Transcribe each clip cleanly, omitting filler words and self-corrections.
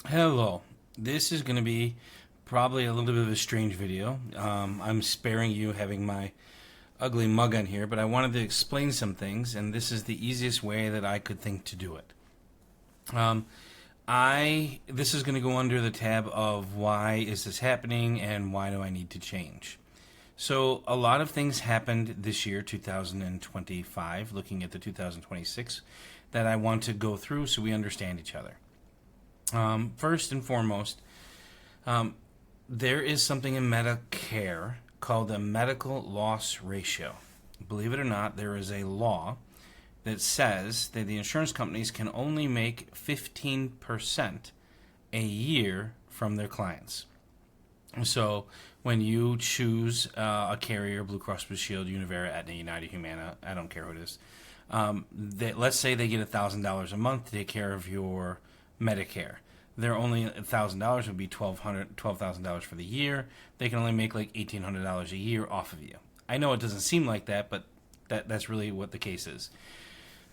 Hello. This is going to be probably a little bit of a strange video. I'm sparing you having my ugly mug on here, but I wanted to explain some things, and this is the easiest way that I could think to do it. Um, this is going to go under the tab of why is this happening and why do I need to change. So a lot of things happened this year, 2025, looking at the 2026, that I want to go through so we understand each other. First and foremost, um, there is something in Medicare called the medical loss ratio. Believe it or not, there is a law that says that the insurance companies can only make 15% a year from their clients. So when you choose a carrier, Blue Cross Blue Shield, Univera, Aetna, United, Humana, I don't care who it is, let's say they get $1,000 a month to take care of your Medicare. Their only $1,000 would be $12,000 for the year. They can only make like $1,800 a year off of you. I know it doesn't seem like that, but that's really what the case is.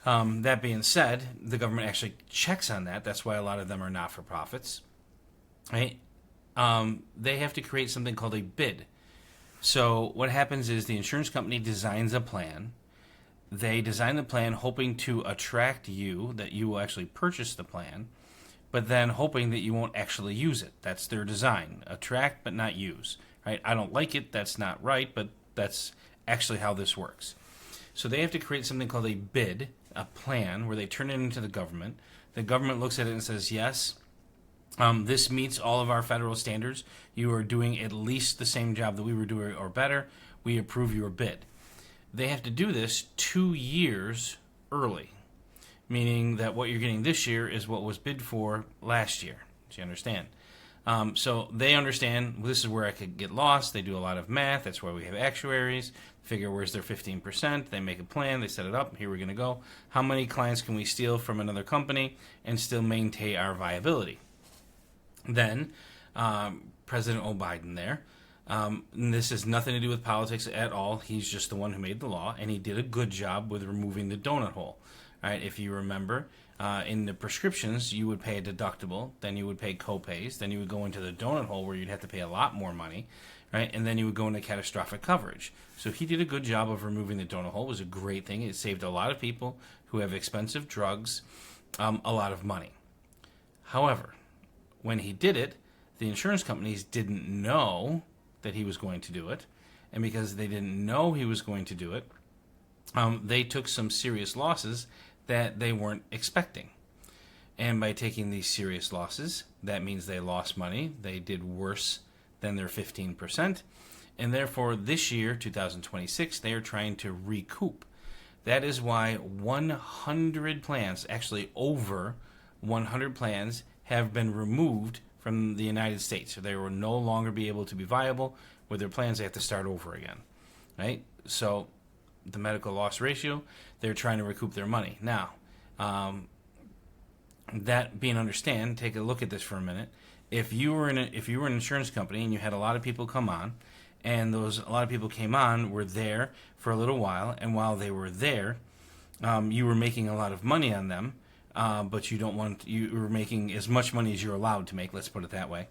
That being said, the government actually checks on that. That's why a lot of them are not for profits, right? They have to create something called a bid. So what happens is the insurance company designs a plan. They design the plan hoping to attract you, that you will actually purchase the plan, but then hoping that you won't actually use it. That's their design. Attract but not use. Right? I don't like it, that's not right, but that's actually how this works. So they have to create something called a bid, a plan, where they turn it into the government. The government looks at it and says, yes, this meets all of our federal standards. You are doing at least the same job that we were doing or better. We approve your bid. They have to do this 2 years early, meaning that what you're getting this year is what was bid for last year. Do you understand? So they understand this is where I could get lost. They do a lot of math. That's why we have actuaries. Figure where's their 15%. They make a plan. They set it up. Here we're going to go. How many clients can we steal from another company and still maintain our viability? Then President O'Biden there. And this has nothing to do with politics at all. He's just the one who made the law, and he did a good job with removing the donut hole. All right, if you remember, in the prescriptions, you would pay a deductible, then you would pay co-pays, then you would go into the donut hole where you'd have to pay a lot more money, right? And then you would go into catastrophic coverage. So he did a good job of removing the donut hole. It was a great thing. It saved a lot of people who have expensive drugs a lot of money. However, when he did it, the insurance companies didn't know that he was going to do it. And because they didn't know he was going to do it, they took some serious losses that they weren't expecting. And by taking these serious losses, that means they lost money. They did worse than their 15%. And therefore, this year, 2026, they are trying to recoup. That is why 100 plans, actually over 100 plans, have been removed from the United States. So they will no longer be able to be viable. With their plans, they have to start over again. Right? So the medical loss ratio, they're trying to recoup their money. Now, that being understand, take a look at this for a minute. If you were an insurance company and you had a lot of people come on, and a lot of people came on, were there for a little while, and while they were there, you were making a lot of money on them, but you were making as much money as you're allowed to make. Let's put it that way.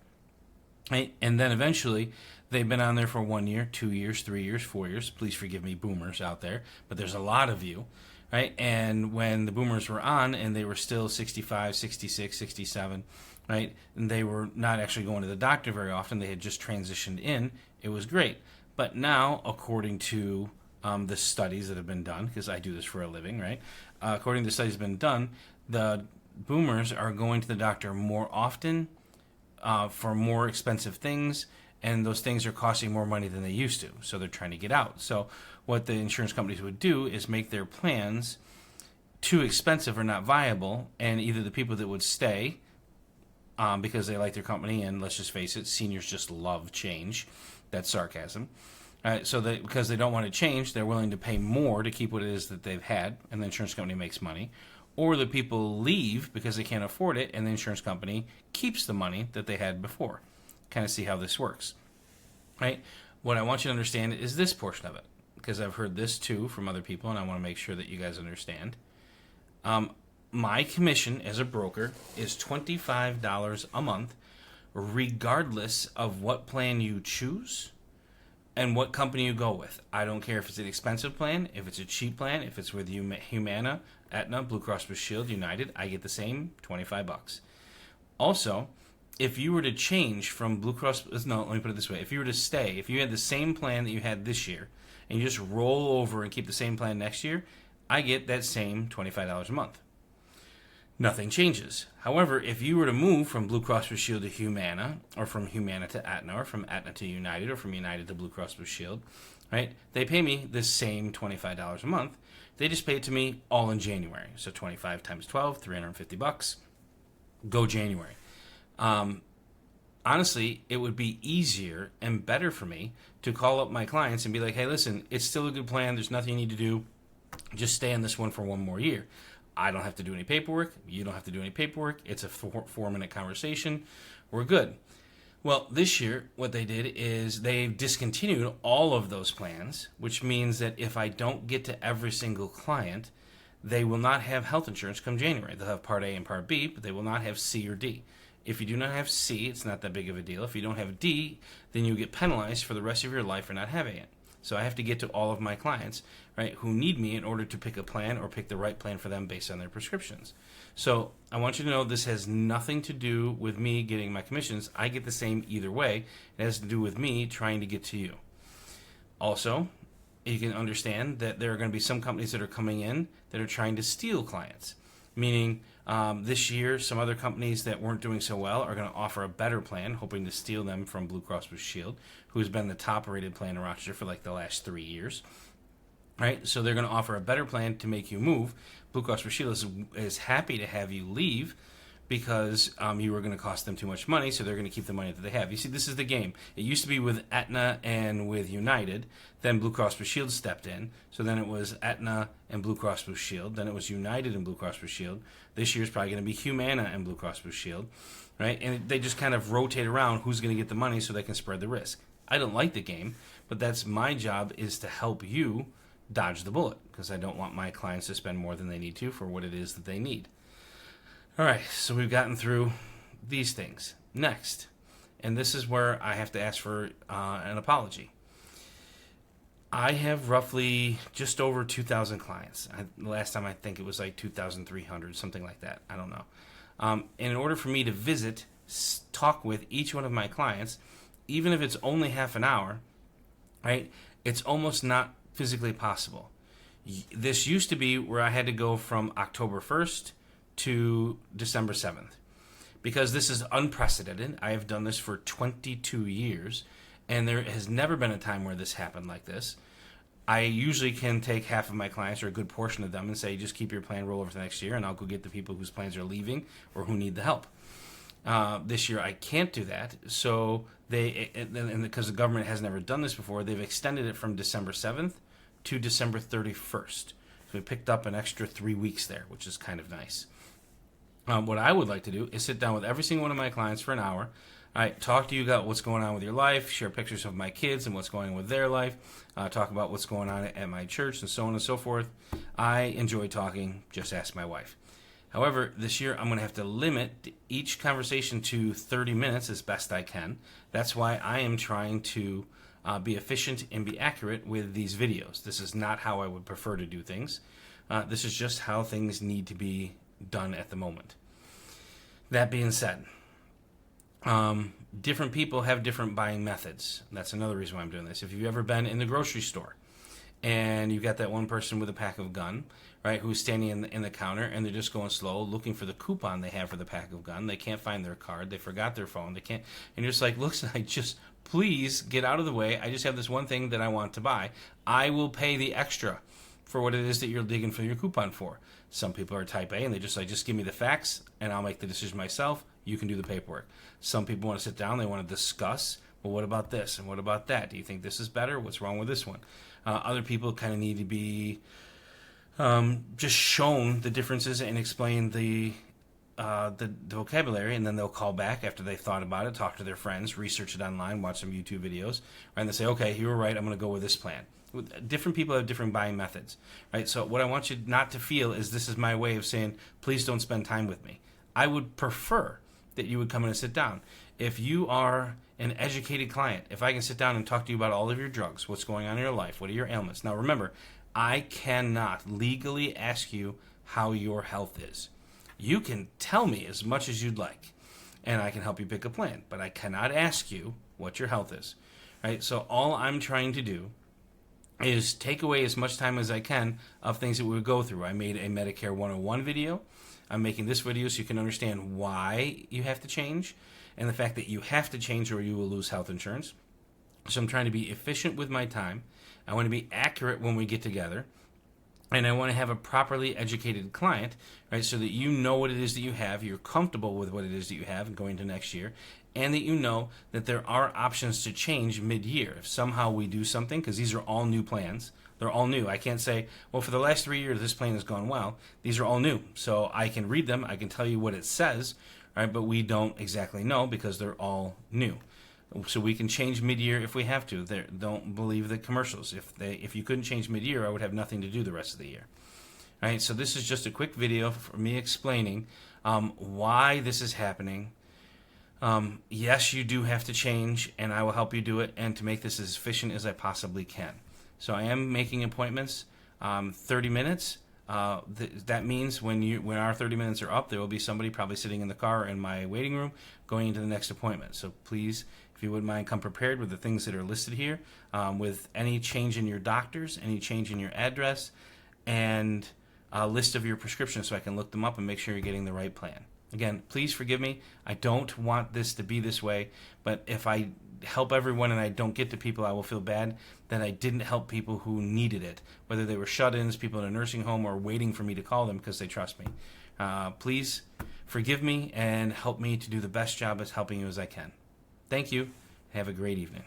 Right? And then eventually, they've been on there for 1 year, 2 years, 3 years, 4 years. Please forgive me, boomers out there, but there's a lot of you, right? And when the boomers were on and they were still 65, 66, 67, right? And they were not actually going to the doctor very often. They had just transitioned in. It was great. But now, according to the studies that have been done, because I do this for a living, right? According to the studies that have been done, the boomers are going to the doctor more often for more expensive things, and those things are costing more money than they used to. So they're trying to get out. So what the insurance companies would do is make their plans too expensive or not viable, and either the people that would stay because they like their company, and let's just face it, seniors just love change. That's sarcasm. So because they don't want to change, they're willing to pay more to keep what it is that they've had, and the insurance company makes money. Or the people leave because they can't afford it, and the insurance company keeps the money that they had before. Kind of see how this works, right? What I want you to understand is this portion of it, because I've heard this too from other people, and I want to make sure that you guys understand. my commission as a broker is $25 a month, regardless of what plan you choose and what company you go with. I don't care if it's an expensive plan, if it's a cheap plan, if it's with Humana, Aetna, Blue Cross Blue Shield, United, I get the same $25. Also, if you were to change from Blue Cross, no, let me put it this way. If you were to stay, if you had the same plan that you had this year, and you just roll over and keep the same plan next year, I get that same $25 a month. Nothing changes. However, if you were to move from Blue Cross Blue Shield to Humana, or from Humana to Aetna, or from Aetna to United, or from United to Blue Cross Blue Shield, right? They pay me the same $25 a month. They just pay it to me all in January. So 25 times 12, $350. Go January. Honestly, it would be easier and better for me to call up my clients and be like, hey, listen, it's still a good plan. There's nothing you need to do. Just stay on this one for one more year. I don't have to do any paperwork. You don't have to do any paperwork. It's a 4-minute conversation. We're good. Well, this year, what they did is they discontinued all of those plans, which means that if I don't get to every single client, they will not have health insurance come January. They'll have Part A and Part B, but they will not have C or D. If you do not have C, it's not that big of a deal. If you don't have D, then you get penalized for the rest of your life for not having it. So I have to get to all of my clients, right, who need me in order to pick a plan or pick the right plan for them based on their prescriptions. So I want you to know this has nothing to do with me getting my commissions. I get the same either way. It has to do with me trying to get to you. Also, you can understand that there are going to be some companies that are coming in that are trying to steal clients, meaning this year some other companies that weren't doing so well are going to offer a better plan, hoping to steal them from Blue Cross Blue Shield, who's been the top rated plan in Rochester for like the last 3 years. Right? So they're going to offer a better plan to make you move. Blue Cross Blue Shield is happy to have you leave because you were going to cost them too much money, so they're going to keep the money that they have. You see, this is the game. It used to be with Aetna and with United. Then Blue Cross Blue Shield stepped in. So then it was Aetna and Blue Cross Blue Shield. Then it was United and Blue Cross Blue Shield. This year's probably going to be Humana and Blue Cross Blue Shield. Right? And they just kind of rotate around who's going to get the money so they can spread the risk. I don't like the game, but that's my job, is to help you dodge the bullet, because I don't want my clients to spend more than they need to for what it is that they need. All right, so we've gotten through these things. Next, and this is where I have to ask for an apology. I have roughly just over 2,000 clients. Last time I think it was like 2,300, something like that. I don't know. And in order for me to visit, talk with each one of my clients, even if it's only half an hour, right, it's almost not physically possible. This used to be where I had to go from October 1st to December 7th, because this is unprecedented. I have done this for 22 years, and there has never been a time where this happened like this. I usually can take half of my clients, or a good portion of them, and say, just keep your plan, roll over to the next year, and I'll go get the people whose plans are leaving or who need the help. This year I can't do that, so and because the government has never done this before, they've extended it from December 7th to December 31st. So we picked up an extra 3 weeks there, which is kind of nice. What I would like to do is sit down with every single one of my clients for an hour. All right, talk to you about what's going on with your life, share pictures of my kids and what's going on with their life, talk about what's going on at my church, and so on and so forth. I enjoy talking. Just ask my wife. However, this year I'm going to have to limit each conversation to 30 minutes as best I can. That's why I am trying to be efficient and be accurate with these videos. This is not how I would prefer to do things. This is just how things need to be done at the moment. That being said, different people have different buying methods. That's another reason why I'm doing this. If you've ever been in the grocery store and you've got that one person with a pack of gun, right, who's standing in the counter, and they're just going slow, looking for the coupon they have for the pack of gun. They can't find their card. They forgot their phone. They can't, and you're just like, listen, please get out of the way. I just have this one thing that I want to buy. I will pay the extra for what it is that you're digging for your coupon for. Some people are type A, and they just give me the facts, and I'll make the decision myself. You can do the paperwork. Some people want to sit down. They want to discuss, well, what about this, and what about that? Do you think this is better? What's wrong with this one? Other people kind of need to be just shown the differences and explain the vocabulary, and then they'll call back after they've thought about it, talk to their friends, research it online, watch some YouTube videos, and they say, okay, you were right, I'm going to go with this plan. Different people have different buying methods, right? So what I want you not to feel is this is my way of saying, please don't spend time with me. I would prefer that you would come in and sit down. If you are an educated client, if I can sit down and talk to you about all of your drugs, what's going on in your life, what are your ailments. Now remember, I cannot legally ask you how your health is. You can tell me as much as you'd like, and I can help you pick a plan, but I cannot ask you what your health is, right? So all I'm trying to do is take away as much time as I can of things that we would go through. I made a Medicare 101 video. I'm making this video so you can understand why you have to change and the fact that you have to change or you will lose health insurance. So I'm trying to be efficient with my time. I want to be accurate when we get together. And I want to have a properly educated client, right, so that you know what it is that you have, you're comfortable with what it is that you have going into next year, and that you know that there are options to change mid-year. If somehow we do something, because these are all new plans, they're all new. I can't say, well, for the last 3 years, this plan has gone well. These are all new. So I can read them, I can tell you what it says, right, but we don't exactly know because they're all new. So we can change mid-year if we have to. Don't believe the commercials. If you couldn't change mid-year, I would have nothing to do the rest of the year. All right, so this is just a quick video for me explaining why this is happening. Yes, you do have to change, and I will help you do it, and to make this as efficient as I possibly can. So I am making appointments, 30 minutes. That means when our 30 minutes are up, there will be somebody probably sitting in the car in my waiting room going into the next appointment. So please, if you wouldn't mind, come prepared with the things that are listed here, with any change in your doctors, any change in your address, and a list of your prescriptions so I can look them up and make sure you're getting the right plan. Again, please forgive me. I don't want this to be this way, but if I help everyone and I don't get to people, I will feel bad that I didn't help people who needed it, whether they were shut-ins, people in a nursing home, or waiting for me to call them because they trust me. Please forgive me and help me to do the best job as helping you as I can. Thank you. Have a great evening.